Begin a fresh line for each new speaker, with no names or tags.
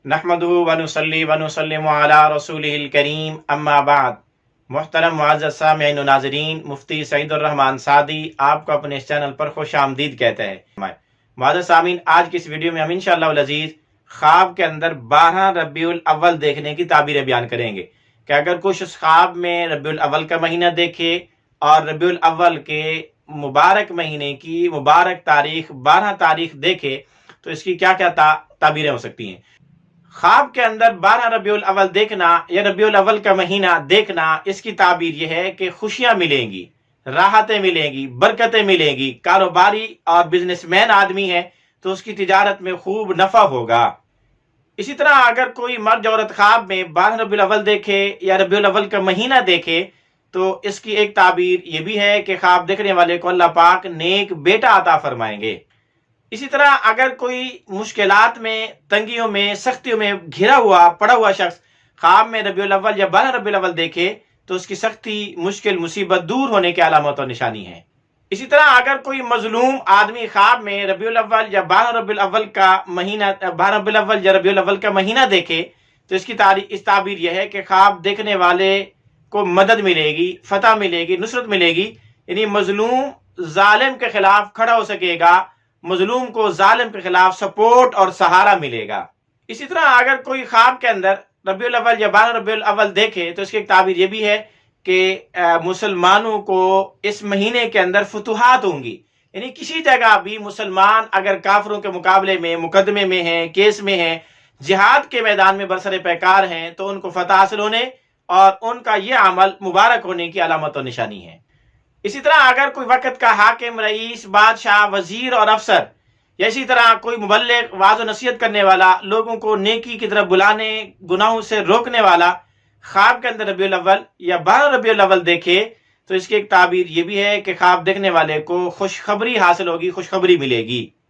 نحمدہ ونصلی ونسلم علی رسولہ الکریم اما بعد۔ محترم معزز سامعین و ناظرین، مفتی سعید الرحمن سعدی آپ کو اپنے اس چینل پر خوش آمدید کہتے ہیں۔ معزز سامعین، آج کی اس ویڈیو میں ہم انشاءاللہ العزیز خواب کے اندر 12 ربیع الاول دیکھنے کی تعبیریں بیان کریں گے کہ اگر کچھ اس خواب میں ربیع الاول کا مہینہ دیکھے اور ربیع الاول کے مبارک مہینے کی مبارک تاریخ 12 تاریخ دیکھے تو اس کی کیا کیا تعبیریں ہو سکتی ہیں۔ خواب کے اندر 12 ربیع الاول دیکھنا یا ربیع الاول کا مہینہ دیکھنا، اس کی تعبیر یہ ہے کہ خوشیاں ملیں گی، راحتیں ملیں گی، برکتیں ملیں گی۔ کاروباری اور بزنس مین آدمی ہے تو اس کی تجارت میں خوب نفع ہوگا۔ اسی طرح اگر کوئی مرد عورت خواب میں 12 ربیع الاول دیکھے یا ربیع الاول کا مہینہ دیکھے تو اس کی ایک تعبیر یہ بھی ہے کہ خواب دیکھنے والے کو اللہ پاک نیک بیٹا عطا فرمائیں گے۔ اسی طرح اگر کوئی مشکلات میں، تنگیوں میں، سختیوں میں گھرا ہوا پڑا ہوا شخص خواب میں ربیع الاول یا 12 ربیع الاول دیکھے تو اس کی سختی، مشکل، مصیبت دور ہونے کی علامت اور نشانی ہے۔ اسی طرح اگر کوئی مظلوم آدمی خواب میں ربیع الاول یا 12 ربیع الاول کا مہینہ 12 ربیع الاول یا ربیع الاول کا مہینہ دیکھے تو اس کی تعبیر یہ ہے کہ خواب دیکھنے والے کو مدد ملے گی، فتح ملے گی، نصرت ملے گی، یعنی مظلوم ظالم کے خلاف کھڑا ہو سکے گا، مظلوم کو ظالم کے خلاف سپورٹ اور سہارا ملے گا۔ اسی طرح اگر کوئی خواب کے اندر ربیع الاول یا 12 ربیع الاول دیکھے تو اس کی ایک تعبیر یہ بھی ہے کہ مسلمانوں کو اس مہینے کے اندر فتوحات ہوں گی، یعنی کسی جگہ بھی مسلمان اگر کافروں کے مقابلے میں مقدمے میں ہیں، کیس میں ہیں، جہاد کے میدان میں برسر پیکار ہیں تو ان کو فتح حاصل ہونے اور ان کا یہ عمل مبارک ہونے کی علامت و نشانی ہے۔ اسی طرح اگر کوئی وقت کا حاکم، رئیس، بادشاہ، وزیر اور افسر یا اسی طرح کوئی مبلغ، واعظ و نصیحت کرنے والا، لوگوں کو نیکی کی طرف بلانے، گناہوں سے روکنے والا خواب کے اندر ربیع الاول یا 12 ربیع الاول دیکھے تو اس کی ایک تعبیر یہ بھی ہے کہ خواب دیکھنے والے کو خوشخبری حاصل ہوگی، خوشخبری ملے گی۔